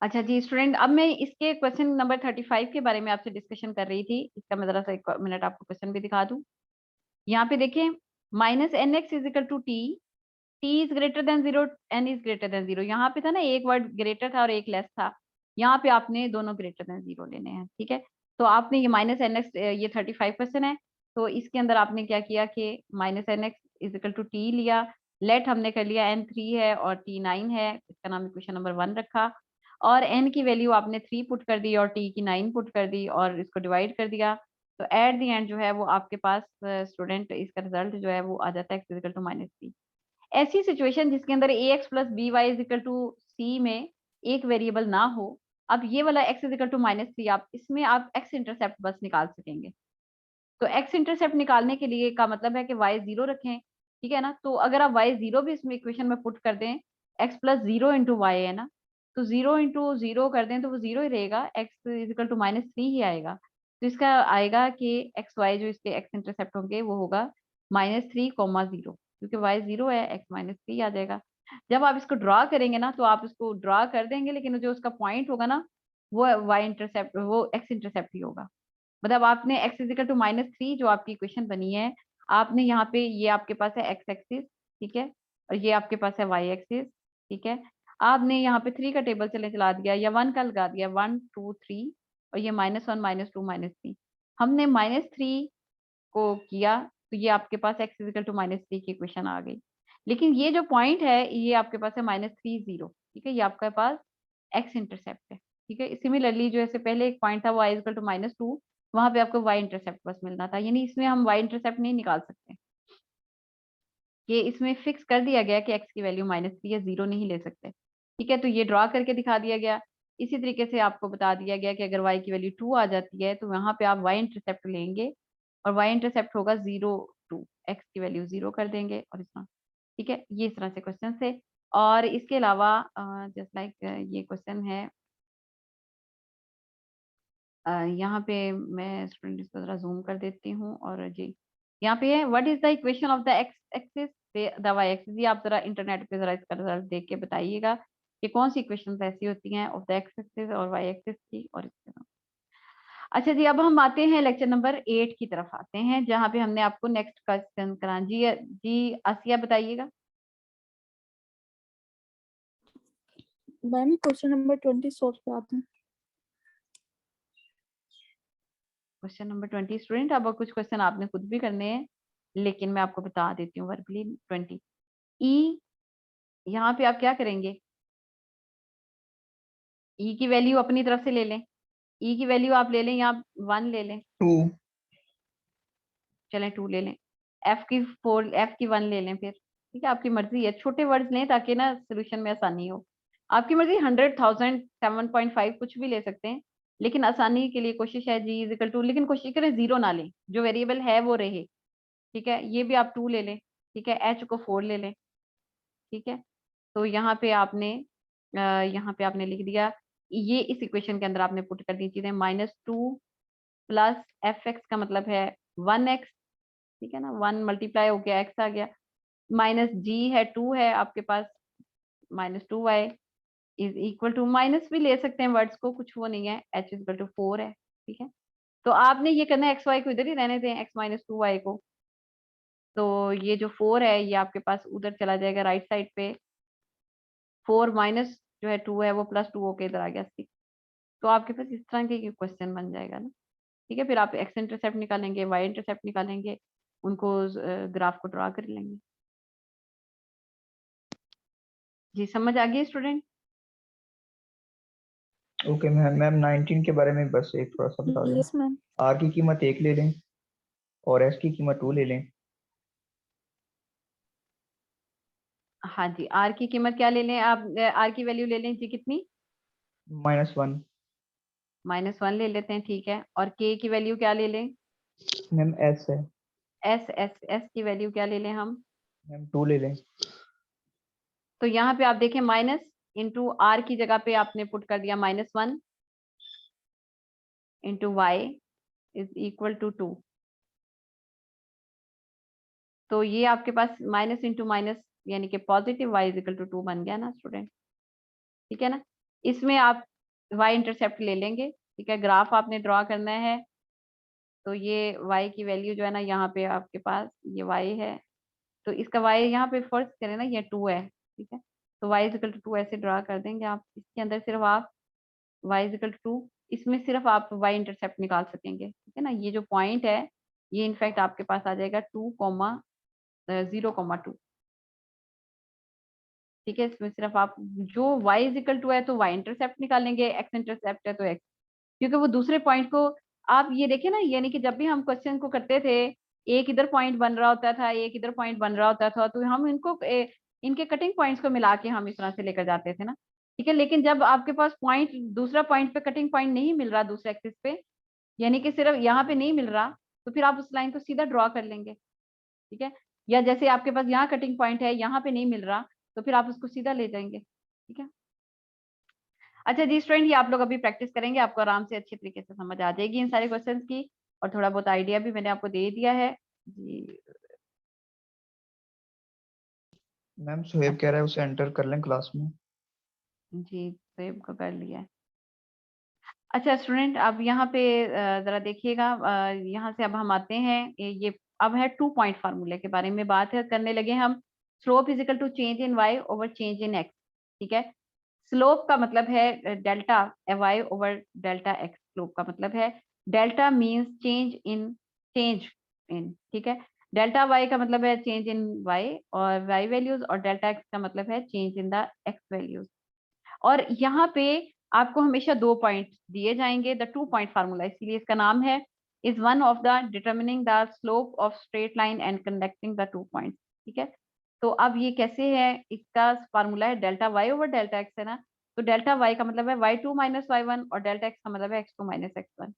अच्छा जी स्टूडेंट, अब मैं इसके क्वेश्चन नंबर 35 के बारे में आपसे डिस्कशन कर रही थी। इसका मैं जरा सा 1 मिनट आपको क्वेश्चन भी दिखा दूं। यहाँ पे देखिए, minus n x is equal to t, t is greater than zero, n is greater than zero. यहाँ पे था ना, एक वर्ड ग्रेटर था और एक लेस था। यहाँ पे आपने दोनों ग्रेटर देन जीरो लेने हैं, ठीक है। तो आपने ये माइनस एन एक्स, ये 35% है, तो इसके अंदर आपने क्या किया कि minus n x is equal to t लिया। लेट हमने कर लिया एन 3 है और टी 9 है, इसका नाम इक्वेशन नंबर 1 रखा। और एन की वैल्यू आपने 3 पुट कर दी और टी की 9 पुट कर दी और इसको डिवाइड कर दिया। तो एट द एंड जो है वो आपके पास स्टूडेंट इसका रिजल्ट जो है वो आ जाता है एक्स इक्वल टू -3। ऐसी सिचुएशन जिसके अंदर a x plus b y is equal to c में एक वेरिएबल ना हो, अब ये वाला एक्स इज इक्वल टू -3, आप इसमें आप एक्स इंटरसेप्ट बस निकाल सकेंगे। तो एक्स इंटरसेप्ट निकालने के लिए का मतलब है कि वाई 0 रखें, ठीक है ना। तो अगर आप वाई 0 भी इसमें इक्वेशन में पुट कर दें, एक्स प्लस 0 इंटू वाई है ना, तो 0 इंटू 0 कर दें तो वो 0 ही रहेगा, एक्स इज इक्वल टू -3 ही आएगा। तो इसका आएगा कि एक्स वाई जो इसके एक्स इंटरसेप्ट होंगे वो होगा -3, 0, क्योंकि वाई 0 है, एक्स -3 आ जाएगा। जब आप इसको ड्रॉ करेंगे ना, तो आप इसको ड्रॉ कर देंगे, लेकिन जो उसका पॉइंट होगा ना, वो वाई इंटरसेप्ट, वो एक्स इंटरसेप्ट ही होगा। मतलब आपने x इजिकल टू -3 जो आपकी इक्वेशन बनी है, आपने यहाँ पे, ये आपके पास है x एक्सिस, ठीक है, और ये आपके पास है y एक्सिस, ठीक है। आपने यहाँ पे 3 का टेबल चला दिया या 1 का लगा दिया, 1 2 3, और ये -1 -2 -3। हमने -3 को किया, तो ये आपके पास x इजिकल टू -3 की इक्वेशन आ गई। लेकिन ये जो पॉइंट है ये आपके पास है -3 0, ठीक है, ये आपके पास x इंटरसेप्ट है, ठीक है। सिमिलरली जो ऐसे पहले एक पॉइंट था वो y इक्वल टू -2, वहां पे आपको y इंटरसेप्ट बस मिलना था, यानी इसमें हम y इंटरसेप्ट नहीं निकाल सकते। ये इसमें फिक्स कर दिया गया कि x की वैल्यू -3 या 0 नहीं ले सकते, ठीक है। तो ये ड्रॉ करके दिखा दिया गया। इसी तरीके से आपको बता दिया गया कि अगर y की वैल्यू 2 आ जाती है, तो यहाँ पे आप y इंटरसेप्ट लेंगे, और y इंटरसेप्ट होगा 0 2, x की वैल्यू 0 कर देंगे और इस तरह, ठीक है। ये इस तरह से क्वेश्चन है। और इसके अलावा जस्ट लाइक ये क्वेश्चन है, यहाँ पे मैं स्टूडेंट इसको जरा जूम कर देती हूँ, और जी यहाँ पे है, what is the equation of the x axis the y axis. ये आप जरा इंटरनेट पे जरा इसका रिजल्ट देख के बताइएगा कि कौन सी इक्वेशन ऐसी होती हैं ऑफ द एक्स एक्सिस और वाई एक्सिस की, और इसके तरह। अच्छा जी, अब हम आते हैं लेक्चर नंबर 8 की तरफ आते हैं, जहाँ पे हमने आपको नेक्स्ट क्वेश्चन करा। जी जी आसिया बताइएगा। मैम क्वेश्चन नंबर 20 सॉल्व कराते हैं। क्वेश्चन नंबर 20 स्टूडेंट, अब कुछ क्वेश्चन आपने खुद भी करने हैं, लेकिन मैं आपको बता देती हूँ वर्बली। 20 ई, यहाँ पे आप क्या करेंगे, ई की वैल्यू अपनी तरफ से ले लें। ई की वैल्यू आप ले लें, यहाँ 1 ले लें, 2। चलें 2 ले लें। एफ की 4, एफ की 1 ले लें फिर, ठीक है। आपकी मर्जी है, छोटे वर्ड्स लें ताकि ना सोल्यूशन में आसानी हो। आपकी मर्जी, 100,000 7.5 कुछ भी ले सकते हैं, लेकिन आसानी के लिए कोशिश है जी इजिकल टू, लेकिन कोशिश करें 0 ना लें, जो वेरिएबल है वो रहे, ठीक है। ये भी आप 2 ले लें, ठीक है। एच को 4 ले लें, ठीक है। तो यहाँ पे आपने लिख दिया, ये इस इक्वेशन के अंदर आपने पुट कर दी चीजें, -2 प्लस एफ एक्स का मतलब है 1x, ठीक है ना, 1 मल्टीप्लाई हो गया, x आ गया, माइनस जी है 2 है आपके पास, -2y is equal to, minus भी ले सकते हैं वर्ड्स को, कुछ वो नहीं है, h इज इक्वल टू 4 है, ठीक है। तो आपने ये करना है, एक्स वाई को इधर ही रहने दें, x -2y को। तो ये जो 4 है ये आपके पास उधर चला जाएगा राइट साइड पे, 4 माइनस जो है 2 है वो +2 होके इधर आ गया 6। तो आपके पास इस तरह के क्वेश्चन बन जाएगा ना, ठीक है। फिर आप एक्स इंटरसेप्ट निकालेंगे, वाई इंटरसेप्ट निकालेंगे, उनको ग्राफ को ड्रा कर लेंगे। जी समझ आ गई स्टूडेंट। ओके मैम, मैम 19 के बारे में बस एक थोड़ा सा बता दें। Yes ma'am. आर की कीमत 1 ले लें और एस की कीमत 2 ले लें। हाँ जी, आर की कीमत क्या ले लें आप, आर की वैल्यू ले लें जी कितनी, -1। -1 ले लेते हैं, ठीक है। और के की वैल्यू क्या ले लें, मैम एस है। एस की वैल्यू क्या ले लें हम। मैम 2 ले लें। तो यहाँ पे आप देखें, माइनस इंटू आर की जगह पे आपने पुट कर दिया -1 into y is equal to 2। तो ये आपके पास माइनस इंटू माइनस यानी कि positive y is equal to 2 बन गया ना स्टूडेंट, ठीक है ना। इसमें आप y इंटरसेप्ट ले लेंगे, ठीक है। ग्राफ आपने ड्रॉ करना है, तो ये y की वैल्यू जो है ना, यहाँ पे आपके पास ये y है, तो इसका y यहाँ पे फर्ज करें ना, ये 2 है, ठीक है। तो y इक्वल टू 2 ऐसे ड्रॉ कर देंगे आप। इसके अंदर सिर्फ आप y इक्वल टू 2, इसमें सिर्फ आप y इंटरसेप्ट निकाल सकेंगे, ठीक है ना। ये जो पॉइंट है ये इनफैक्ट आपके पास आ जाएगा 2,0,2, ठीक है। इसमें सिर्फ आप जो y इक्वल टू है तो y इंटरसेप्ट निकालेंगे, x इंटरसेप्ट है तो x, क्योंकि वो दूसरे पॉइंट को आप ये देखें ना, यानी कि जब भी हम क्वेश्चन को करते थे, एक इधर पॉइंट बन रहा होता था, एक इधर पॉइंट बन रहा होता था, तो हम इनको इनके कटिंग पॉइंट्स को मिला के हम इस तरह से लेकर जाते थे ना, ठीक है। लेकिन जब आपके पास पॉइंट, दूसरा पॉइंट पे कटिंग पॉइंट नहीं मिल रहा दूसरे एक्सिस पे, यानी कि सिर्फ यहाँ पे नहीं मिल रहा, तो फिर आप उस लाइन को सीधा ड्रॉ कर लेंगे, ठीक है। या जैसे आपके पास यहाँ कटिंग पॉइंट है, यहाँ पे नहीं मिल रहा, तो फिर आप उसको सीधा ले जाएंगे, ठीक है। अच्छा जी स्टूडेंट, ये आप लोग अभी प्रैक्टिस करेंगे, आपको आराम से अच्छे तरीके से समझ आ जाएगी इन सारे क्वेश्चंस की, और थोड़ा बहुत आइडिया भी मैंने आपको दे दिया है जी। मैम सुहेब कह रहा है उसे एंटर कर लें क्लास में। जी तो इनको कर लिया है। अच्छा स्टूडेंट, अब यहाँ पे जरा देखिएगा, यहाँ से अब हम आते हैं, ये अब है 2 पॉइंट फार्मूले के बारे में बात है, करने लगे हम। Slope is equal to change in y over change in x, ठीक है। स्लोप का मतलब है delta y over delta x, slope का मतलब है डेल्टा मींस चेंज इन, ठीक है। डेल्टा y का मतलब है चेंज इन y और y वैल्यूज, और डेल्टा x का मतलब है change in the x values. और यहाँ पे आपको हमेशा 2 पॉइंट दिए जाएंगे, द 2 पॉइंट फार्मूला, इसीलिए इसका नाम है is one of the determining the slope of straight line and connecting the 2 point, ठीक है। तो अब ये कैसे है, इसका फार्मूला है delta y over delta x, है ना। तो डेल्टा वाई का मतलब है y2 माइनस y1, और डेल्टा एक्स का मतलब है x2 माइनस x1।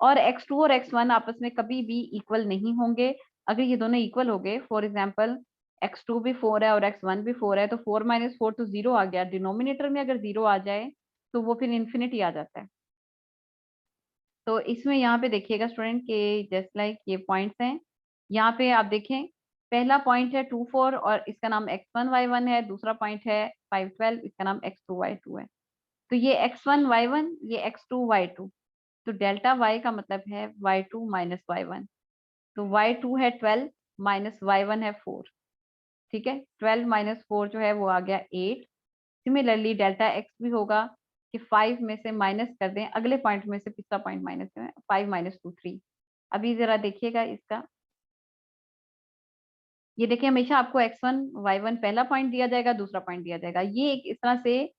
और x2 और x1 आपस में कभी भी इक्वल नहीं होंगे। अगर ये दोनों इक्वल हो गए, फॉर एग्जाम्पल x2 भी 4 है और x1 भी 4 है, तो 4 माइनस 4 तो 0 आ गया, डिनोमिनेटर में अगर 0 आ जाए तो वो फिर इन्फिनिटी आ जाता है। तो इसमें यहाँ पे देखिएगा स्टूडेंट के जस्ट लाइक ये पॉइंट्स हैं, यहाँ पे आप देखें, पहला पॉइंट है 2 4 और इसका नाम x1 y1 है, दूसरा पॉइंट है 5 12, इसका नाम x2 y2 है। तो ये x1 y1, ये x2 y2, तो डेल्टा y का मतलब है y2 माइनस y1, तो y2 है 12 माइनस y1 है 4, ठीक है। 12 माइनस 4 जो है वो आ गया 8। सिमिलरली डेल्टा x भी होगा कि 5 में से माइनस कर दें, अगले पॉइंट में से पिछला पॉइंट माइनस करें, 5 माइनस 2 3। अभी जरा देखिएगा इसका, ये देखिए हमेशा आपको x1 y1 पहला पॉइंट दिया जाएगा, दूसरा पॉइंट दिया जाएगा, ये एक इस तरह से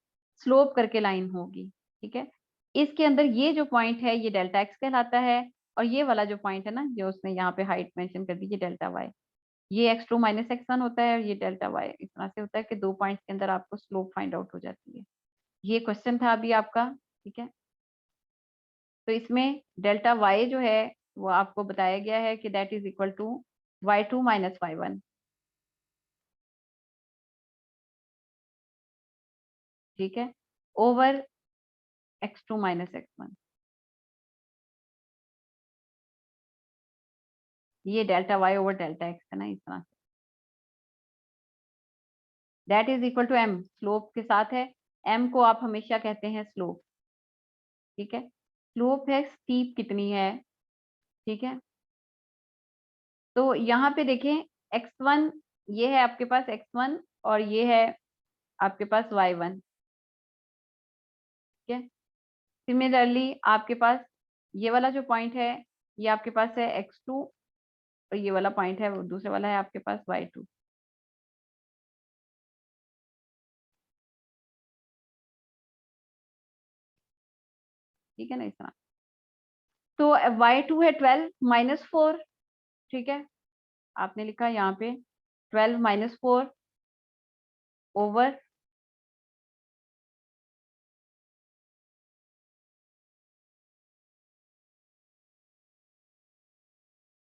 स्लोप करके लाइन होगी, ठीक है। इसके अंदर ये जो पॉइंट है ये डेल्टा x कहलाता है, और ये वाला जो पॉइंट है ना, जो उसने यहाँ पे हाइट मेंशन कर दी, ये डेल्टा y, ये x2 माइनस x1 होता है, और ये डेल्टा y। इस तरह से होता है कि 2 पॉइंट्स के अंदर आपको स्लोप फाइंड आउट हो जाती है। ये क्वेश्चन था अभी आपका, ठीक है। तो इसमें डेल्टा y जो है वो आपको बताया गया है कि that is equal to y2 minus y1, ठीक है, ओवर x2 माइनस x1। ये delta y over delta x है ना, इस तरह से। That is equal to m, slope के साथ है, m को आप हमेशा कहते हैं स्लोप, ठीक है। स्लोप है स्टीप कितनी है, ठीक है। तो यहाँ पे देखें x1, ये है आपके पास x1, और ये है आपके पास y1, ठीक है। सिमिलरली आपके पास ये वाला जो पॉइंट है ये आपके पास है x2, और ये वाला पॉइंट है वो दूसरे वाला है आपके पास y2, ठीक है ना, इस तरह। तो y2 है 12 माइनस 4, ठीक है, आपने लिखा यहाँ पे 12 माइनस 4 ओवर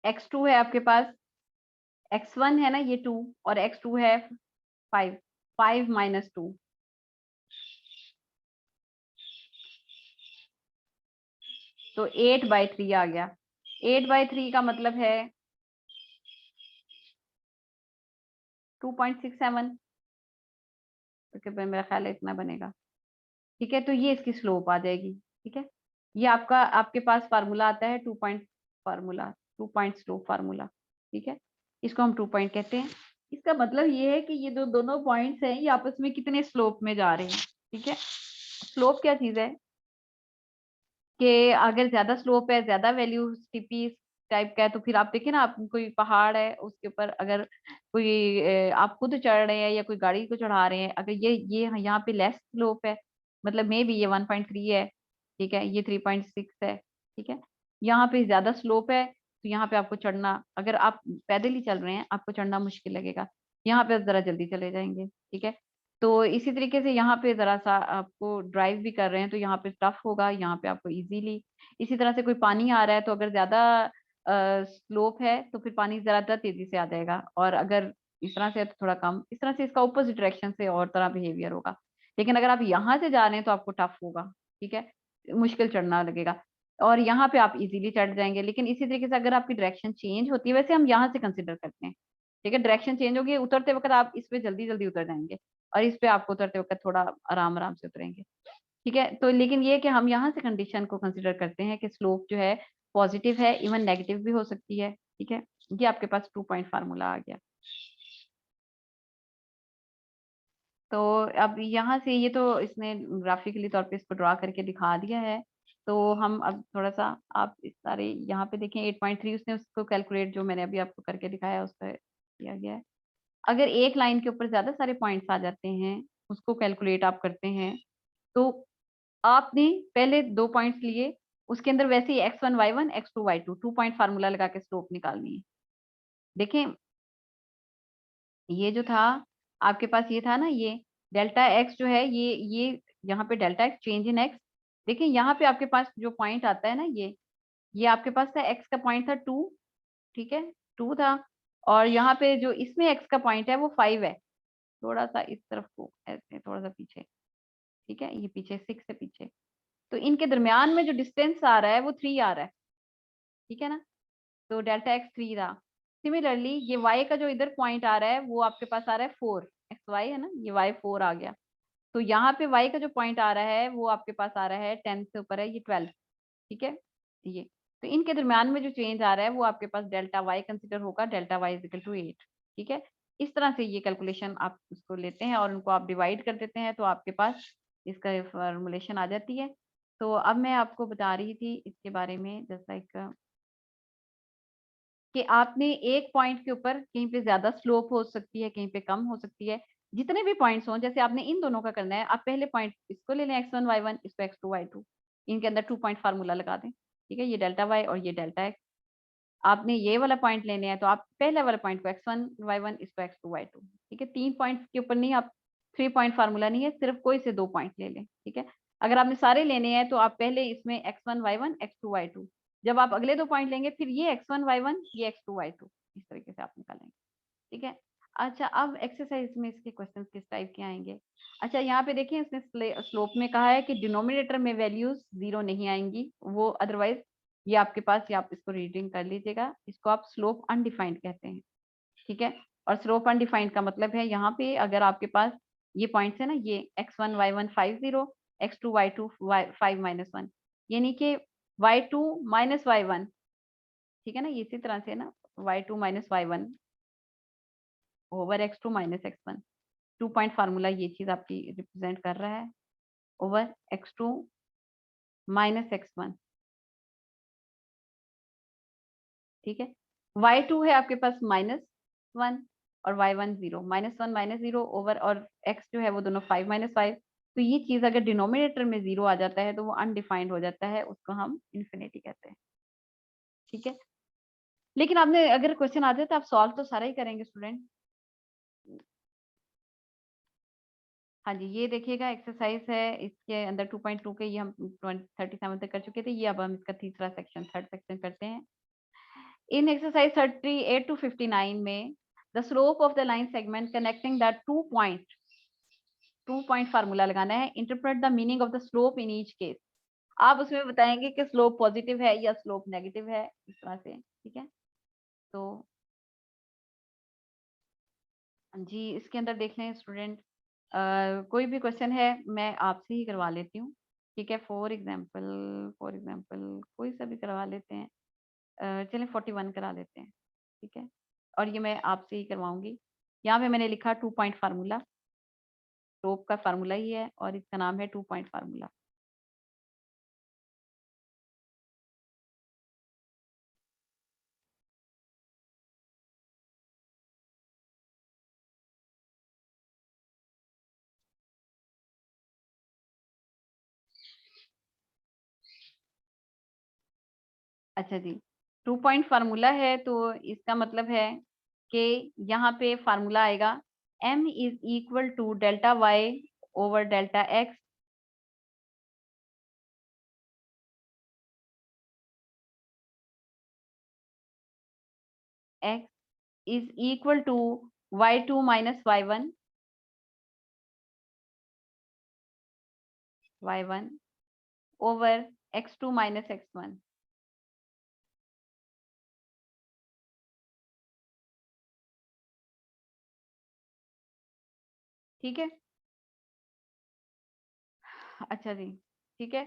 x2 है आपके पास, x1 है ना ये 2, और x2 है 5, 5 माइनस 2, तो 8/3 आ गया। 8/3 का मतलब है 2.67, तो मेरा ख्याल है इतना बनेगा, ठीक है, तो ये इसकी स्लोप आ जाएगी। ठीक है, ये आपके पास फार्मूला आता है 2 पॉइंट स्लोप फार्मूला। ठीक है, इसको हम 2 पॉइंट कहते हैं। इसका मतलब ये है कि ये जो दोनों पॉइंट्स हैं ये आपस में कितने स्लोप में जा रहे हैं। ठीक है, स्लोप क्या चीज है कि अगर ज्यादा स्लोप है, ज्यादा वैल्यू स्टीपी टाइप का है, तो फिर आप देखिए ना, आप कोई पहाड़ है उसके ऊपर अगर कोई आप खुद चढ़ रहे हैं या कोई गाड़ी को चढ़ा रहे हैं, अगर ये यहाँ पे लेस स्लोप है, मतलब मे बी ये 1.3 है, ठीक है, ये 3.6 है, ठीक है, यहाँ पे ज्यादा स्लोप है, तो यहाँ पे आपको चढ़ना, अगर आप पैदल ही चल रहे हैं आपको चढ़ना मुश्किल लगेगा, यहाँ पे जरा जल्दी चले जाएंगे। ठीक है, तो इसी तरीके से यहाँ पे जरा सा आपको ड्राइव भी कर रहे हैं तो यहाँ पे टफ होगा, यहाँ पे आपको इजीली। इसी तरह से कोई पानी आ रहा है तो अगर ज्यादा स्लोप है तो फिर पानी ज्यादा तेजी से आ जाएगा, और अगर इस तरह से है तो थोड़ा कम, इस तरह से इसका ऑपोजिट डायरेक्शन से और तरह बिहेवियर होगा। लेकिन अगर आप यहाँ से जा रहे हैं तो आपको टफ होगा, ठीक है, मुश्किल चढ़ना लगेगा, और यहाँ पे आप इजीली चढ़ जाएंगे। लेकिन इसी तरीके से अगर आपकी डायरेक्शन चेंज होती है, वैसे हम यहाँ से कंसिडर करते हैं, ठीक है, डायरेक्शन चेंज होगी, उतरते वक्त आप इस पे जल्दी जल्दी उतर जाएंगे और इस पे आपको उतरते वक्त थोड़ा आराम आराम से उतरेंगे। ठीक है, तो लेकिन ये कि हम यहाँ से कंडीशन को कंसिडर करते हैं कि स्लोप जो है पॉजिटिव है, इवन नेगेटिव भी हो सकती है। ठीक है, ये आपके पास 2 पॉइंट फार्मूला आ गया। तो अब यहाँ से ये तो इसने ग्राफिकली तौर पे इसको ड्रा करके दिखा दिया है। तो हम अब थोड़ा सा आप इस सारे यहाँ पे देखें 8.3 उसने उसको कैलकुलेट जो मैंने अभी आपको करके दिखाया उस पर किया गया है। अगर एक लाइन के ऊपर ज्यादा सारे पॉइंट्स आ जाते हैं, उसको कैलकुलेट आप करते हैं, तो आपने पहले 2 पॉइंट्स लिए, उसके अंदर वैसे ही x1 y1 x2 y2 2 point formula लगा के स्लोप निकालनी है। देखें, ये जो था आपके पास, ये था ना, ये डेल्टा x जो है, ये यहाँ पे delta x change in x। देखिए यहाँ पे आपके पास जो पॉइंट आता है ना, ये आपके पास था x का पॉइंट था 2, ठीक है, 2 था, और यहाँ पे जो इसमें x का पॉइंट है वो 5 है, थोड़ा सा इस तरफ को ऐसे थोड़ा सा पीछे, ठीक है, ये पीछे 6 से पीछे, तो इनके दरमियान में जो डिस्टेंस आ रहा है वो 3 आ रहा है। ठीक है ना, तो डेल्टा एक्स 3 था। सिमिलरली ये y का जो इधर पॉइंट आ रहा है वो आपके पास आ रहा है 4, एक्स वाई है ना, ये y 4 आ गया, तो यहाँ पे y का जो पॉइंट आ रहा है वो आपके पास आ रहा है 10 से ऊपर है, ये 12। ठीक है, ये तो इनके दरमियान में जो चेंज आ रहा है वो आपके पास डेल्टा y कंसिडर होगा, delta y is equal to 8। ठीक है, इस तरह से ये कैलकुलेशन आप उसको लेते हैं और उनको आप डिवाइड कर देते हैं, तो आपके पास इसका फॉर्मुलेशन आ जाती है। तो अब मैं आपको बता रही थी इसके बारे में, जस्ट लाइक कि आपने एक पॉइंट के ऊपर कहीं पे ज्यादा स्लोप हो सकती है, कहीं पे कम हो सकती है, जितने भी पॉइंट्स हों, जैसे आपने इन दोनों का करना है, आप पहले पॉइंट इसको ले लें x1 y1, इसको x2 y2, इनके अंदर 2 पॉइंट फार्मूला लगा दें। ठीक है, ये डेल्टा y और ये डेल्टा x, आपने ये वाला पॉइंट लेने हैं तो आप पहले वाले पॉइंट को x1 y1, इसको x2 y2। ठीक है, 3 पॉइंट के ऊपर नहीं, आप 3 पॉइंट फार्मूला नहीं है, सिर्फ कोई से 2 पॉइंट ले लें। ठीक है, अगर आपने सारे लेने हैं तो आप पहले इसमें x1 y1 x2 y2, जब आप अगले 2 पॉइंट लेंगे फिर ये x1 y1 ये x2 y2, इस तरीके से आप निकालेंगे। ठीक है, अच्छा अब एक्सरसाइज में इसके क्वेश्चंस किस टाइप के आएंगे। अच्छा यहाँ पे देखें, इसने स्लोप में कहा है कि डिनोमिनेटर में वैल्यूज 0 नहीं आएंगी, वो अदरवाइज ये आपके पास, ये आप इसको रीडिंग कर लीजिएगा, इसको आप स्लोप अनडिफाइंड कहते हैं। ठीक है, और स्लोप अनडिफाइंड का मतलब है यहाँ पे अगर आपके पास ये पॉइंट्स है ना, ये x1 y1 5 0, x2 y2 5 -1, यानी कि y2 माइनस y1, ठीक है ना, इसी तरह से ना y2 minus y1 over x2 minus x1, 2 point formula ये चीज आपकी रिप्रेजेंट कर रहा है, ओवर x2 माइनस x1। ठीक है, y2 है आपके पास -1 और y1 0, -1 -0 ओवर, और x जो है वो दोनों 5 -5, तो ये चीज अगर डिनोमिनेटर में 0 आ जाता है तो वो अनडिफाइंड हो जाता है, उसको हम इन्फिनिटी कहते हैं। ठीक है, लेकिन आपने अगर क्वेश्चन आ जाए तो आप सॉल्व तो सारा ही करेंगे स्टूडेंट। हाँ जी, ये देखिएगा एक्सरसाइज है, इसके अंदर 2.2 के ये हम 37 तक कर चुके थे, ये अब हम इसका तीसरा सेक्शन, थर्ड सेक्शन करते हैं। इन एक्सरसाइज 38 to 59 में the slope of the line segment connecting the 2 point formula लगाना है, interpret the meaning of the slope in each case. आप उसमें बताएंगे कि स्लोप पॉजिटिव है या स्लोप नेगेटिव है, इस तरह से। ठीक है, तो जी इसके अंदर देख लें स्टूडेंट, कोई भी क्वेश्चन है मैं आपसे ही करवा लेती हूँ, ठीक है। फॉर एग्जाम्पल कोई सा भी करवा लेते हैं, चलें 41 करा लेते हैं, ठीक है। और ये मैं आपसे ही करवाऊंगी। यहाँ पे मैंने लिखा 2 पॉइंट फार्मूला, स्लोप का फार्मूला ही है और इसका नाम है 2 पॉइंट फार्मूला। अच्छा जी, 2 पॉइंट फार्मूला है तो इसका मतलब है कि यहाँ पे फार्मूला आएगा m is equal to delta y over delta x x is equal to y2 minus y1 over x2 minus x1। ठीक है, अच्छा जी, ठीक है।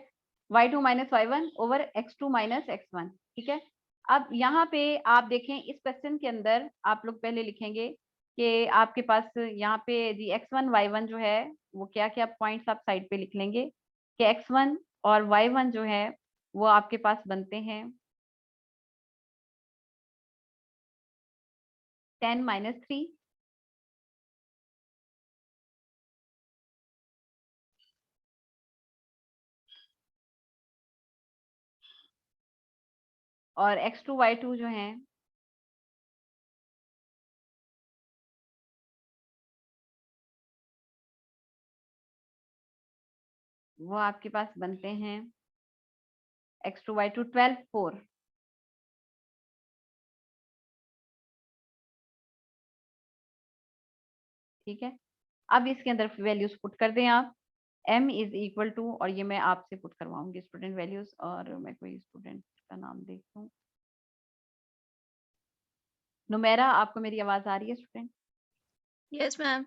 y2 minus y1 over x2 minus x1, ठीक है। अब यहाँ पे आप देखें इस क्वेश्चन के अंदर आप लोग पहले लिखेंगे कि आपके पास यहाँ पे जी x1 y1 जो है वो क्या क्या पॉइंट्स आप साइड पे लिख लेंगे कि x1 और y1 जो है वो आपके पास बनते हैं 10 माइनस 3, और x2 y2 जो है वो आपके पास बनते हैं x2 y2 12 4। ठीक है, अब इसके अंदर वैल्यूज पुट कर दें आप, m इज इक्वल टू, और ये मैं आपसे पुट करवाऊंगी स्टूडेंट वैल्यूज, और मैं कोई स्टूडेंट का नाम देखता हूँ। नुमेरा, आपको मेरी आवाज आ रही है स्टूडेंट? Yes ma'am.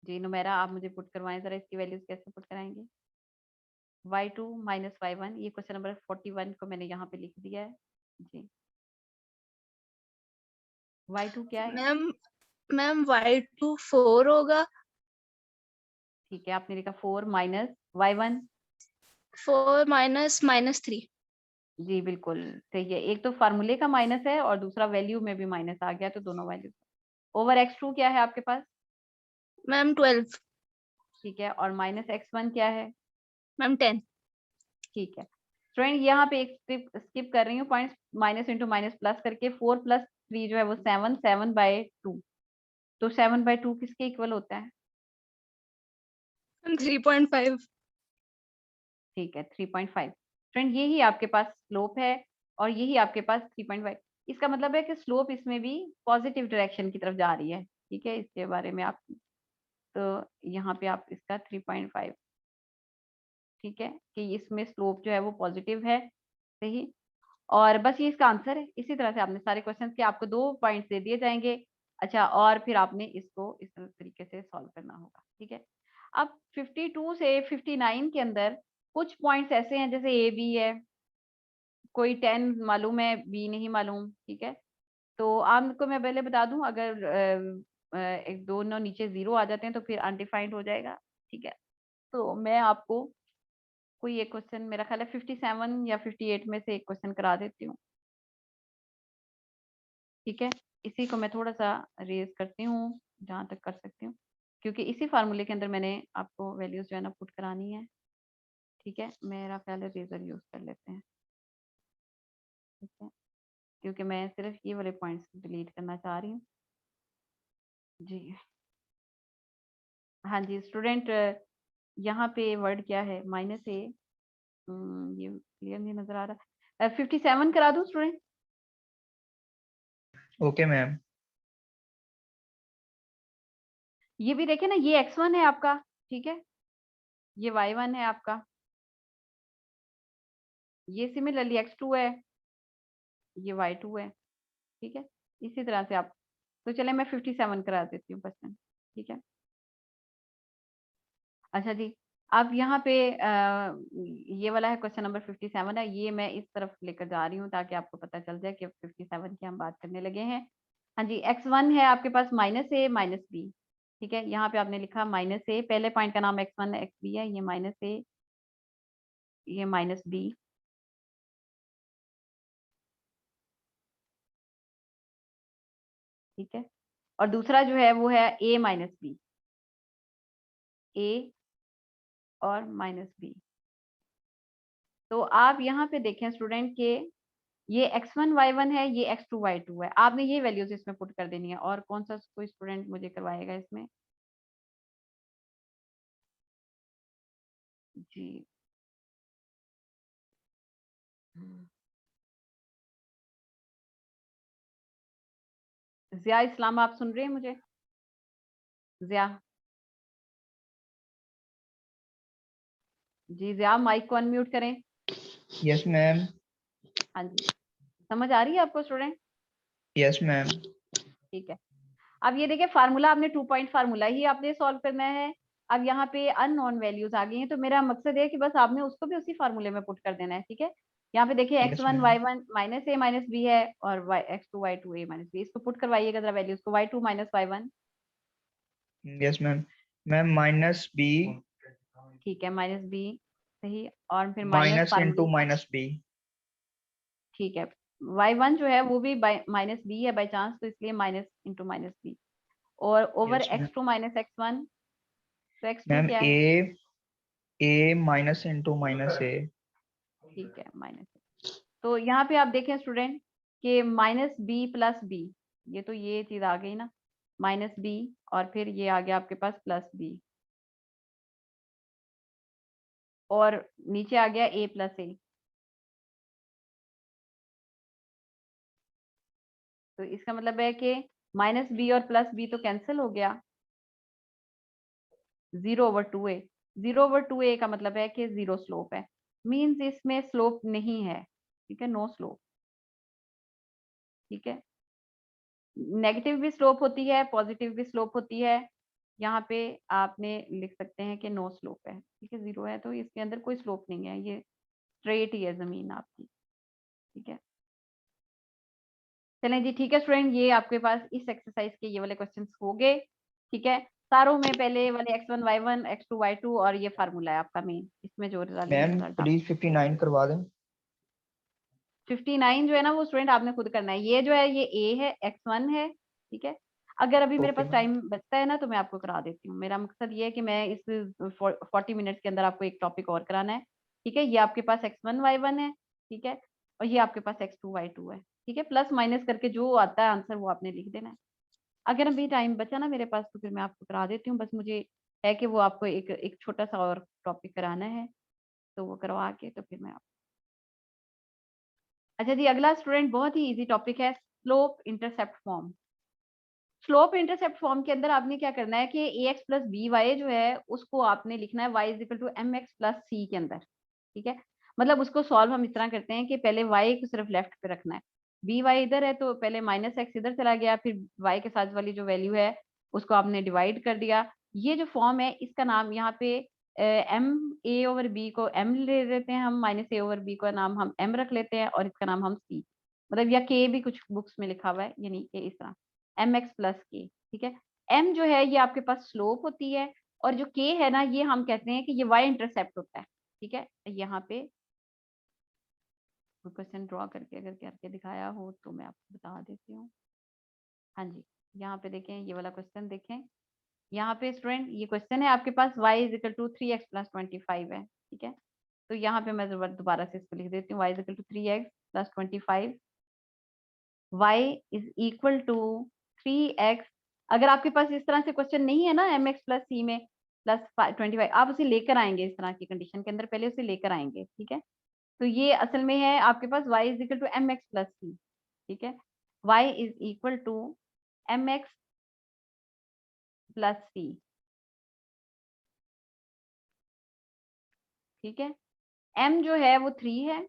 जी नुमेरा, आप मुझे पुट करवाएं जरा, इसकी वैल्यूज कैसे पुट कराएंगे? y2 माइनस y1, ये क्वेश्चन नंबर 41 को मैंने यहाँ पे लिख दिया है जी। y2 क्या है? मैम y2 4 होगा। ठीक है, आपने लिखा 4 माइनस y1। 4 minus minus 3। जी बिल्कुल सही है, एक तो फार्मूले का माइनस है और दूसरा वैल्यू में भी माइनस आ गया, तो दोनों वैल्यू। ओवर x2 क्या है आपके पास? मैम 12। ठीक है, और माइनस x1 क्या है? मैम 10। ठीक है स्टूडेंट, यहाँ पे एक स्किप कर रही हूँ points, minus into minus plus करके 4 प्लस 3 जो है वो 7, 7/2, तो 7/2 किसके इक्वल होता है? 3.5। ठीक है 3.5। फ्रेंड यही आपके पास स्लोप है और यही आपके पास 3.5। इसका मतलब है कि स्लोप इसमें भी पॉजिटिव डायरेक्शन की तरफ जा रही है, ठीक है। इसके बारे में आप, तो यहाँ पे आप इसका 3.5, ठीक है, कि इसमें स्लोप जो है वो पॉजिटिव है, सही। और बस ये इसका आंसर है। इसी तरह से आपने सारे क्वेश्चन के आपको 2 पॉइंट्स दे दिए जाएंगे। अच्छा, और फिर आपने इसको इस तरीके से सॉल्व करना होगा, ठीक है। अब 52 से 59 के अंदर कुछ पॉइंट्स ऐसे हैं जैसे ए बी है, कोई 10 मालूम है, बी नहीं मालूम, ठीक है। तो आपको मैं पहले बता दूं, अगर एक दोनों नीचे 0 आ जाते हैं तो फिर अनडिफाइंड हो जाएगा, ठीक है। तो मैं आपको कोई एक क्वेश्चन, मेरा ख्याल है 57 या 58 में से एक क्वेश्चन करा देती हूँ, ठीक है। इसी को मैं थोड़ा सा रेज करती हूँ जहां तक कर सकती हूँ, क्योंकि इसी फार्मूले के अंदर मैंने आपको वैल्यूज जो है ना पुट करानी है, ठीक है। मेरा ख्याल है रेजर यूज कर लेते हैं, ठीक है, क्योंकि मैं सिर्फ ये वाले पॉइंट्स डिलीट करना चाह रही हूँ जी। हाँ जी स्टूडेंट, यहाँ पे वर्ड क्या है? माइनस ए, ये क्लियर नहीं नजर आ रहा। 57 करा दूं स्टूडेंट? Okay ma'am. ये भी देखे ना, ये x1 है आपका, ठीक है, ये y1 है आपका, ये सिमिलरली x2 है, ये y2 है, ठीक है। इसी तरह से आप, तो चले मैं 57 करा देती हूँ क्वेश्चन, ठीक है। अच्छा जी, अब यहाँ पे ये वाला है क्वेश्चन नंबर 57 है, ये मैं इस तरफ लेकर जा रही हूँ ताकि आपको पता चल जाए कि 57 की हम बात करने लगे हैं। हाँ जी, x1 है आपके पास -a -b, ठीक है। यहाँ पे आपने लिखा -a, पहले पॉइंट का नाम x1 xb है, ये -a, ये -b, ठीक है। और दूसरा जो है वो है a -b, a और -b। तो आप यहाँ पे देखें स्टूडेंट के ये x1 y1 है, ये x2 y2 है, आपने ये वैल्यूज इसमें पुट कर देनी है। और कौन सा कोई स्टूडेंट मुझे करवाएगा इसमें? जी, जिया इस्लाम, आप सुन रहे हैं मुझे? जिया, जी जिया, माइक को अनम्यूट करें। Yes ma'am. हाँ जी, समझ आ रही है आपको स्टूडेंट? Yes ma'am. ठीक है। अब ये देखिए फार्मूला, आपने 2 पॉइंट फार्मूला ही आपने सॉल्व करना है। अब यहाँ पे अननोन वैल्यूज आ गई हैं, तो मेरा मकसद है कि बस आपने उसको भी उसी फार्मूले में पुट कर देना है, ठीक है। यहाँ पे देखिए yes x1 ma'am. y1 -a -b है, और x2 y2 a -b, इसको पुट करवाइएगा जरा वैल्यूज को, y2 y1, yes ma'am. Ma'am -b ठीक है, -b सही, और फिर माइनस माइनस इंटू फार्मूले, -b। ठीक है। y1 जो है वो भी -b है बाई चांस, तो इसलिए माइनस इंटू -b, और over yes ma'am. x2 -x1, तो x2 मैम क्या है? a minus into -a। ठीक है, माइनस। तो यहाँ पे आप देखें स्टूडेंट कि -b + b, ये तो ये चीज आ गई ना, -b, और फिर ये आ गया आपके पास +b, और नीचे आ गया a + a। तो इसका मतलब है कि -b और +b तो कैंसिल हो गया, 0/2a, 0/2a का मतलब है कि 0 स्लोप है, मींस इसमें स्लोप नहीं है, ठीक है, नो स्लोप, ठीक है। नेगेटिव भी स्लोप होती है, पॉजिटिव भी स्लोप होती है। यहाँ पे आपने लिख सकते हैं कि नो स्लोप है, ठीक है, 0 है तो इसके अंदर कोई स्लोप नहीं है, ये स्ट्रेट ही है जमीन आपकी, ठीक है। चलें जी, ठीक है स्टूडेंट, ये आपके पास इस एक्सरसाइज के ये वाले क्वेश्चंस हो गए, ठीक है। सारों में पहले वाले x1 y1 x2 y2 और ये फार्मूला है आपका मेन, इसमें जो मैम रिजल्ट आप प्लीज 59 करवा दें। 59 जो है ना वो स्टूडेंट आपने खुद करना है। ये जो है ये a है, x1 है, ठीक है। अगर अभी मेरे ओके पास मैम। टाइम बचता है ना तो मैं आपको करा देती हूँ। मेरा मकसद ये है कि मैं इस 40 मिनट्स के अंदर आपको एक टॉपिक और कराना है, ठीक है। ये आपके पास x1 y1 है, ठीक है, और ये आपके पास x2 y2 है, ठीक है। प्लस माइनस करके जो आता है आंसर वो आपने लिख देना है। अगर अभी टाइम बचा ना मेरे पास तो फिर मैं आपको करा देती हूँ, बस मुझे है कि वो आपको एक छोटा सा और टॉपिक कराना है, तो वो करवा के तो फिर मैं आप। अच्छा जी, अगला स्टूडेंट बहुत ही इजी टॉपिक है, slope intercept form. Slope intercept form के अंदर आपने क्या करना है कि ax + by जो है उसको आपने लिखना है y = mx + c के अंदर, ठीक है। मतलब उसको सॉल्व हम इस तरह करते हैं कि पहले y को सिर्फ लेफ्ट पे रखना है, by इधर है तो पहले -x इधर चला गया, फिर y के साथ वाली जो वैल्यू है उसको आपने डिवाइड कर दिया। ये जो फॉर्म है इसका नाम यहाँ पे m a/b को m ले लेते हैं हम, -a/b का नाम हम m रख लेते हैं, और इसका नाम हम c, मतलब या k भी कुछ बुक्स में लिखा हुआ है, यानी कि इस तरह mx + k, ठीक है। m जो है ये आपके पास स्लोप होती है, और जो k है ना ये हम कहते हैं कि ये y इंटरसेप्ट होता है, ठीक है। यहाँ पे क्वेश्चन ड्रॉ करके अगर करके दिखाया हो तो मैं आपको बता देती हूँ। हाँ जी, यहाँ पे देखें, ये वाला क्वेश्चन देखें, यहाँ पे स्टूडेंट ये क्वेश्चन है आपके पास y = 3x + 25 है, ठीक है। तो यहाँ पे मैं दोबारा से इसको लिख देती हूँ, y = 3x + 25, y = 3x। अगर आपके पास इस तरह से क्वेश्चन नहीं है ना mx + c में +25, आप उसे लेकर आएंगे इस तरह की कंडीशन के अंदर, पहले उसे लेकर आएंगे, ठीक है। तो ये असल में है आपके पास y = mx + c, ठीक है, y = mx + c, ठीक है। m जो है वो 3 है,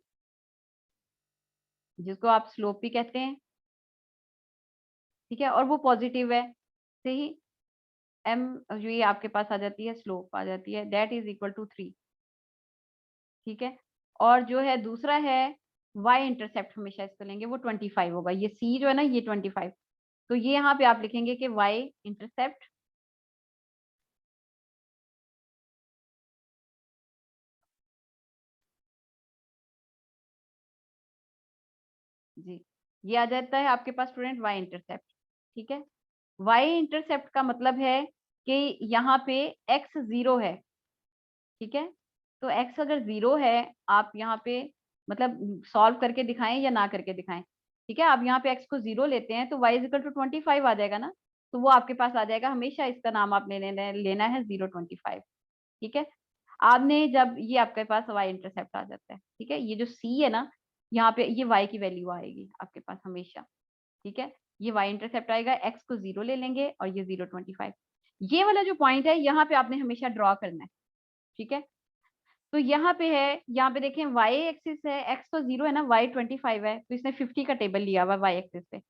जिसको आप स्लोप भी कहते हैं, ठीक है, और वो पॉजिटिव है, सही। m जो ये आपके पास आ जाती है स्लोप आ जाती है दैट इज इक्वल टू 3, ठीक है। और जो है दूसरा है y इंटरसेप्ट, हमेशा इसको लेंगे वो 25 होगा, ये c जो है ना ये 25, तो ये यहाँ पे आप लिखेंगे कि y इंटरसेप्ट जी, ये आ जाता है आपके पास स्टूडेंट y इंटरसेप्ट, ठीक है। y इंटरसेप्ट का मतलब है कि यहाँ पे x 0 है, ठीक है। तो x अगर 0 है, आप यहाँ पे मतलब सॉल्व करके दिखाएं या ना करके दिखाएं, ठीक है। आप यहाँ पे x को 0 लेते हैं तो y इज इक्वल टू 25 आ जाएगा ना, तो वो आपके पास आ जाएगा, हमेशा इसका नाम आपने लेना है 025, ठीक है। आपने जब ये आपके पास y इंटरसेप्ट आ जाता है, ठीक है, ये जो c है ना, यहाँ पे ये y की वैल्यू आएगी आपके पास हमेशा, ठीक है। ये y इंटरसेप्ट आएगा, x को 0 ले लेंगे और ये 025, ये वाला जो पॉइंट है यहाँ पे आपने हमेशा ड्रॉ करना है, ठीक है। तो यहाँ पे है, यहाँ पे देखें y एक्सिस है, x तो 0 है ना, y 25 है, तो इसने 50 का टेबल लिया हुआ y एक्सिस पे,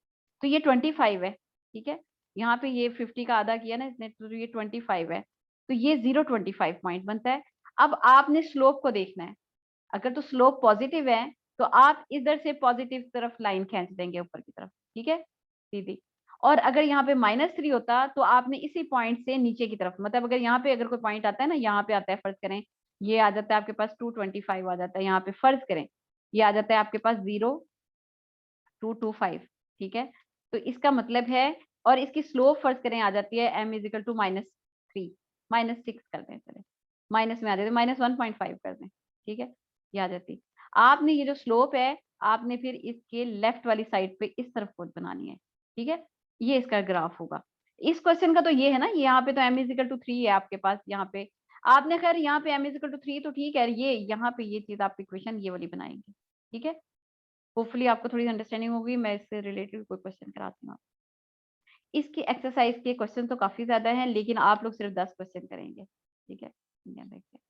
तो ये 25 है, ठीक है। यहाँ पे ये 50 का आधा किया ना इसने, तो ये 25 है, तो ये 025 पॉइंट बनता है। अब आपने स्लोप को देखना है, अगर तो स्लोप पॉजिटिव है तो आप इधर से पॉजिटिव तरफ लाइन खींच देंगे ऊपर की तरफ, ठीक है, सीधी। और अगर यहाँ पे -3 होता तो आपने इसी पॉइंट से नीचे की तरफ, मतलब अगर यहाँ पे अगर कोई पॉइंट आता है ना, यहाँ पे आता है, फर्ज करें ये आ जाता है आपके पास 225 आ जाता है, यहाँ पे फर्ज करें ये आ जाता है आपके पास 0,225, ठीक है। तो इसका मतलब है, और इसकी स्लोप फर्ज करें आ जाती है m इज इक्वल टू -3, -6 कर दें, चले माइनस में आ जाते, -1.5 कर दें, ठीक है, ये आ जाती। आपने ये जो स्लोप है, आपने फिर इसके लेफ्ट वाली साइड पे इस तरफ को बनानी है, ठीक है, ये इसका ग्राफ होगा। इस क्वेश्चन का तो ये है ना, यहाँ पे तो m इज इक्वल टू 3 है आपके पास, यहाँ पे आपने खैर यहाँ पे m इज इक्वल टू 3 तो ठीक है, ये यहाँ पे ये चीज आप इक्वेशन ये वाली बनाएंगे, ठीक है। होपफुली आपको थोड़ी अंडरस्टैंडिंग होगी, मैं इससे रिलेटेड कोई क्वेश्चन कराती हूँ। इसकी एक्सरसाइज के क्वेश्चन तो काफी ज्यादा हैं, लेकिन आप लोग सिर्फ 10 क्वेश्चन करेंगे, ठीक है। ये देखिए,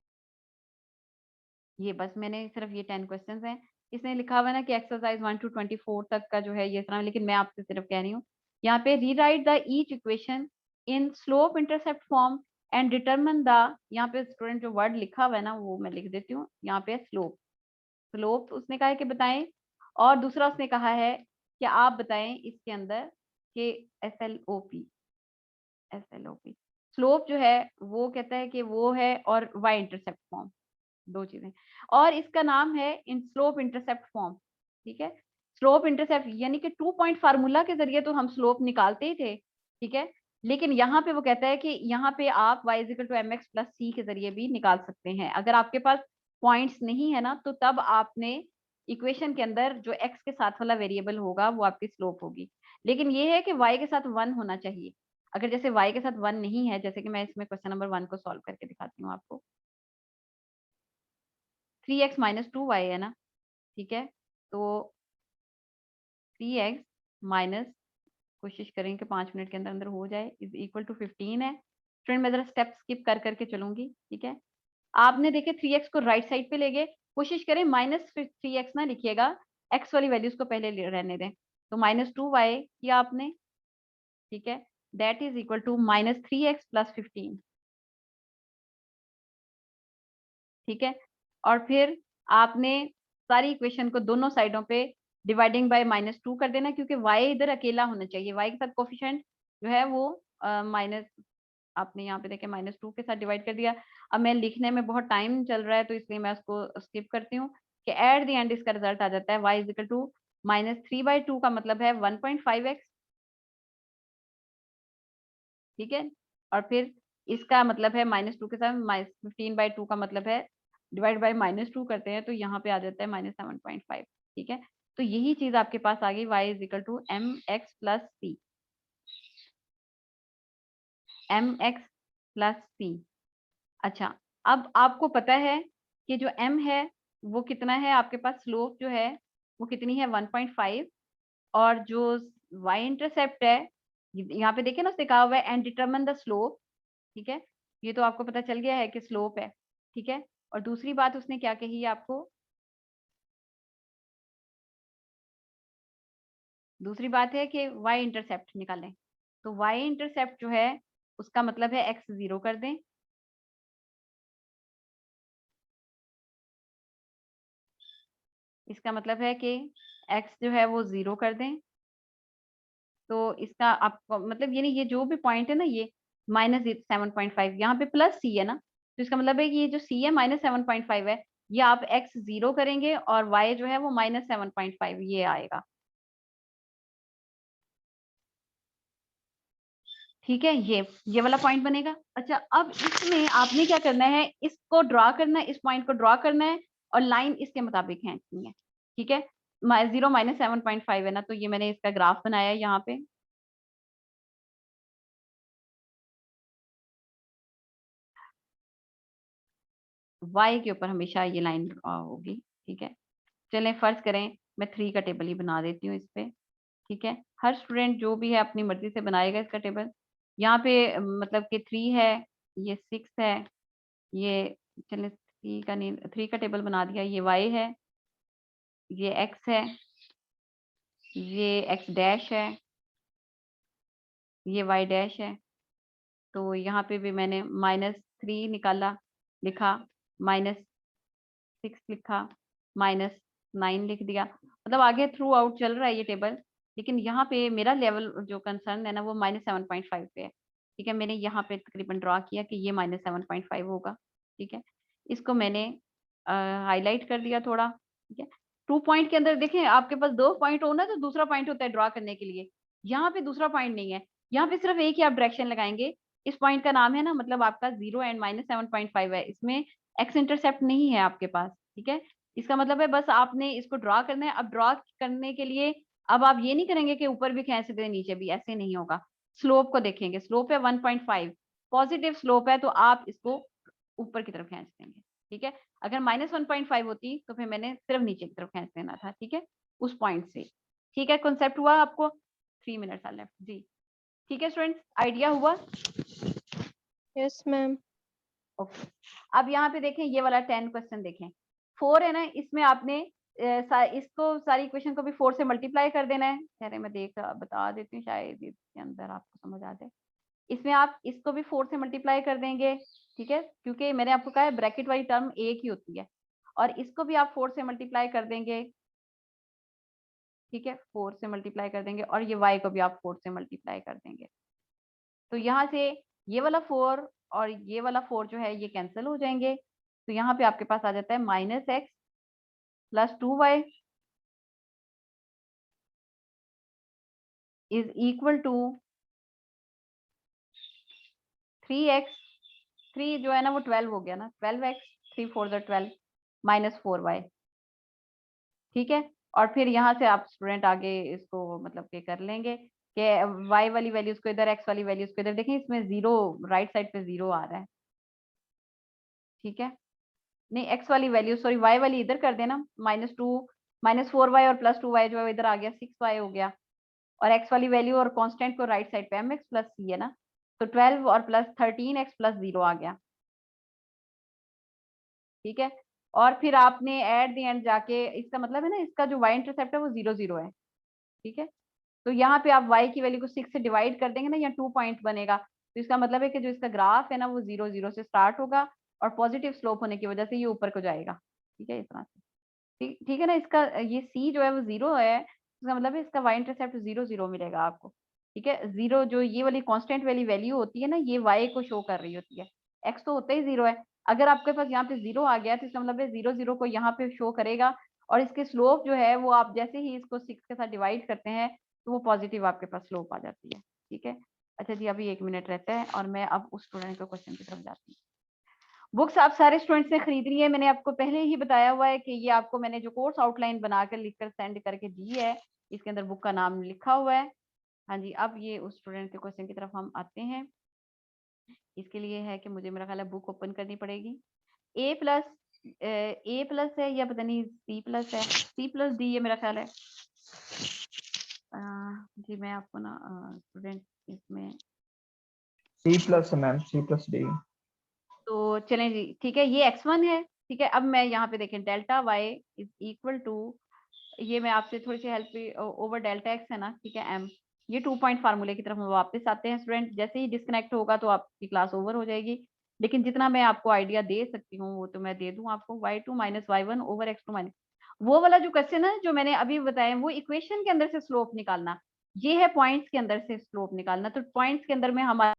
ये बस मैंने सिर्फ ये 10 क्वेश्चन हैं, इसने लिखा हुआ है ना कि एक्सरसाइज 1 to 24 तक का जो है ये इतना, लेकिन मैं आपसे सिर्फ कह रही हूँ यहाँ पे rewrite the each equation in slope intercept form and determine the, यहाँ पे स्टूडेंट जो वर्ड लिखा हुआ है ना वो मैं लिख देती हूँ, यहाँ पे स्लोप, स्लोप उसने कहा है कि बताएं, और दूसरा उसने कहा है कि आप बताएं इसके अंदर कि SLOP, स्लोप जो है वो कहता है कि वो है, और y इंटरसेप्ट फॉर्म, दो चीजें, और इसका नाम है इन स्लोप इंटरसेप्ट फॉर्म, ठीक है। स्लोप इंटरसेप्ट यानी कि 2 पॉइंट फार्मूला के जरिए तो हम स्लोप निकालते ही थे, ठीक है, लेकिन यहाँ पे वो कहता है कि यहाँ पे आप y equal to mx plus c के जरिए भी निकाल सकते हैं। अगर आपके पास पॉइंट्स नहीं है ना, तो तब आपने इक्वेशन के अंदर जो x के साथ वाला वेरिएबल होगा वो आपकी स्लोप होगी, लेकिन ये है कि y के साथ 1 होना चाहिए। अगर जैसे y के साथ 1 नहीं है, जैसे कि मैं इसमें क्वेश्चन नंबर 1 को सॉल्व करके दिखाती हूँ आपको, 3x माइनस 2y है ना, ठीक है, तो 3x माइनस, कोशिश करें कि 5 मिनट के अंदर अंदर हो जाए, इज इक्वल टू 15 है। फ्रेंड मैं जरा स्टेप स्किप कर करके चलूंगी, ठीक है। आपने देखे 3x को राइट साइड पे ले गए, कोशिश करें -3x ना लिखिएगा, x वाली वैल्यूज को पहले रहने दें, तो -2y किया आपने, ठीक है, that is equal to -3x plus 15, ठीक है। और फिर आपने सारी इक्वेशन को दोनों साइडों पे डिवाइडिंग बाय -2 कर देना, क्योंकि y इधर अकेला होना चाहिए, y के साथ कोफिशिएंट जो है वो माइनस, आपने यहाँ पे देखे -2 के साथ डिवाइड कर दिया। अब मैं लिखने में बहुत टाइम चल रहा है तो इसलिए मैं उसको स्किप करती हूँ, कि एट द एंड इसका रिजल्ट आ जाता है y इज इक्वल टू -3/2 का मतलब है 1.5x, ठीक है। और फिर इसका मतलब है -2 के साथ -15/2 का मतलब है डिवाइड बाय -2 करते हैं तो यहाँ पे आ जाता है -7.5, ठीक है। तो यही चीज आपके पास आ गई, y is equal to mx plus c, mx plus c। अच्छा, अब आपको पता है कि जो m है वो कितना है आपके पास, स्लोप जो है वो कितनी है 1.5, और जो y इंटरसेप्ट है यहाँ पे देखिए ना उसने कहा हुआ है एंड डिटरमिन द स्लोप, ठीक है, ये तो आपको पता चल गया है कि स्लोप है, ठीक है। और दूसरी बात उसने क्या कही है आपको, दूसरी बात है कि y इंटरसेप्ट निकालें, तो y इंटरसेप्ट जो है उसका मतलब है x 0 कर दें, इसका मतलब है कि x जो है वो 0 कर दें। तो इसका आपको मतलब यानी ये जो भी पॉइंट है ना, ये -7.5, यहाँ पे प्लस c है ना, तो इसका मतलब है कि ये जो c है -7.5 है, ये आप x 0 करेंगे और y जो है वो -7.5 ये आएगा। ठीक है, ये वाला पॉइंट बनेगा। अच्छा, अब इसमें आपने क्या करना है, इसको ड्रॉ करना है, इस पॉइंट को ड्रॉ करना है और लाइन इसके मुताबिक खींचनी है। ठीक है, 0 -7.5 है ना, तो ये मैंने इसका ग्राफ बनाया है यहाँ पे। y के ऊपर हमेशा ये लाइन होगी। ठीक है, चलें फर्ज करें मैं 3 का टेबल ही बना देती हूँ इस पे। ठीक है, हर स्टूडेंट जो भी है अपनी मर्जी से बनाएगा इसका टेबल। यहाँ पे मतलब कि 3 है, ये 6 है, ये चले 3 का नहीं, 3 का टेबल बना दिया, ये y है, ये x है, ये x डैश है, ये y डैश है। तो यहाँ पे भी मैंने -3 निकाला, लिखा, -6 लिखा, -9 लिख दिया। मतलब आगे थ्रू आउट चल रहा है ये टेबल, लेकिन यहाँ पे मेरा लेवल जो कंसर्न है ना वो -7.5 पे है। ठीक है, मैंने यहाँ पे तकरीबन ड्रॉ किया कि ये -7.5 होगा। ठीक है, इसको मैंने हाईलाइट कर दिया थोड़ा। ठीक है, 2 पॉइंट के अंदर देखें, आपके पास 2 पॉइंट हो ना तो दूसरा पॉइंट होता है ड्रॉ करने के लिए। यहाँ पे दूसरा पॉइंट नहीं है, यहाँ पे सिर्फ एक ही आप डायरेक्शन लगाएंगे। इस पॉइंट का नाम है ना, मतलब आपका 0 एंड -7.5 है, इसमें एक्स इंटरसेप्ट नहीं है आपके पास। ठीक है, इसका मतलब है बस आपने इसको ड्रॉ करना है। अब ड्रॉ करने के लिए अब आप ये नहीं करेंगे कि ऊपर भी खींच दें नीचे भी, ऐसे नहीं होगा। स्लोप को देखेंगे, स्लोप है 1.5, पॉजिटिव स्लोप है, तो आप इसको ऊपर की तरफ खींच देंगे। ठीक है, अगर -1.5 होती तो फिर मैंने सिर्फ नीचे की तरफ खींच देना था। ठीक है, उस पॉइंट से। ठीक है, कॉन्सेप्ट हुआ आपको? 3 मिनट्स आर लेफ्ट जी। ठीक है स्टूडेंट्स, आइडिया हुआ? Yes ma'am. ओके, अब यहाँ पे देखें ये वाला 10 क्वेश्चन देखें। 4 है ना, इसमें आपने इसको सारी इक्वेशन को भी 4 से मल्टीप्लाई कर देना है। कह रहे मैं बता देती हूँ, शायद इसके अंदर आपको समझ आ जाए। इसमें आप इसको भी 4 से मल्टीप्लाई कर देंगे। ठीक है, क्योंकि मैंने आपको कहा है ब्रैकेट वाली टर्म एक ही होती है, और इसको भी आप 4 से मल्टीप्लाई कर देंगे। ठीक है, 4 से मल्टीप्लाई कर देंगे, और ये y को भी आप 4 से मल्टीप्लाई कर देंगे। तो यहाँ से ये वाला 4 और ये वाला 4 जो है ये कैंसिल हो जाएंगे। तो यहाँ पे आपके पास आ जाता है -x + 2y is equal to 3x, 3 जो है ना वो 12 हो गया ना, 12x, 3 4 12 -4y। ठीक है, और फिर यहाँ से आप स्टूडेंट आगे इसको मतलब के कर लेंगे कि y वाली वैल्यूज को इधर, x वाली वैल्यूज को इधर। देखें इसमें 0 राइट साइड पे 0 आ रहा है। ठीक है, नहीं x वाली वैल्यू, सॉरी y वाली इधर कर देना, -2 -4y और +2y जो है इधर आ गया, 6y हो गया। और x वाली वैल्यू और कांस्टेंट को राइट साइड पे mx + c है ना, तो 12 और +13x + 0 आ गया। ठीक है, और फिर आपने एट द एंड जाके, इसका मतलब है ना इसका जो y इंटरसेप्ट है वो 0 0 है। ठीक है, तो यहाँ पे आप y की वैल्यू को 6 से डिवाइड कर देंगे ना, यहाँ 2 पॉइंट बनेगा। तो इसका मतलब है कि जो इसका ग्राफ है ना वो 0 0 से स्टार्ट होगा, और पॉजिटिव स्लोप होने की वजह से ये ऊपर को जाएगा। ठीक है, इस तरह से। ठीक ठीक है ना, इसका ये c जो है वो 0 है, इसका मतलब है इसका y इंटरसेप्ट 0 0 मिलेगा आपको। ठीक है, 0 जो ये वाली कांस्टेंट वाली वैल्यू होती है ना, ये y को शो कर रही होती है, x तो होता ही 0 है। अगर आपके पास यहाँ पे 0 आ गया तो इसका मतलब है 0 0 को यहाँ पे शो करेगा, और इसके स्लोप जो है वो आप जैसे ही इसको 6 के साथ डिवाइड करते हैं तो वो पॉजिटिव आपके पास स्लोप आ जाती है। ठीक है, अच्छा जी, अभी 1 मिनट रहता है और मैं अब उस स्टूडेंट के क्वेश्चन की तरफ जाती हूँ। बुक्स आप सारे स्टूडेंट्स ने खरीदनी है, मैंने आपको पहले ही बताया हुआ है कि ये आपको मैंने जो कोर्स आउटलाइन बनाकर लिखकर सेंड करके दी है, इसके अंदर बुक का नाम लिखा हुआ है। हाँ जी, अब ये उस स्टूडेंट के क्वेश्चन की तरफ हम आते हैं। इसके लिए है कि मुझे, मेरा ख्याल है, बुक ओपन करनी पड़ेगी। ए प्लस है या पता नहीं C+ है, C+D ये मेरा ख्याल है। जी मैं आपको ना स्टूडेंट इसमें C+ मैम, C+D। तो चलें जी, ठीक है, ये x1 है। ठीक है, अब मैं यहाँ पे देखें delta y is equal to, ये मैं आपसे थोड़ी सी हेल्प ओवर डेल्टा x है ना, ठीक है, m, ये 2 पॉइंट फार्मूले की तरफ हम वापस आते हैं स्टूडेंट। जैसे ही डिस्कनेक्ट होगा तो आपकी क्लास ओवर हो जाएगी, लेकिन जितना मैं आपको आइडिया दे सकती हूँ वो तो मैं दे दूं आपको। y2 minus y1 over x2 minus, वो वाला जो क्वेश्चन है जो मैंने अभी बताया वो इक्वेशन के अंदर से स्लोप निकालना, ये है पॉइंट्स के अंदर से स्लोप निकालना। तो पॉइंट्स के अंदर में हमारा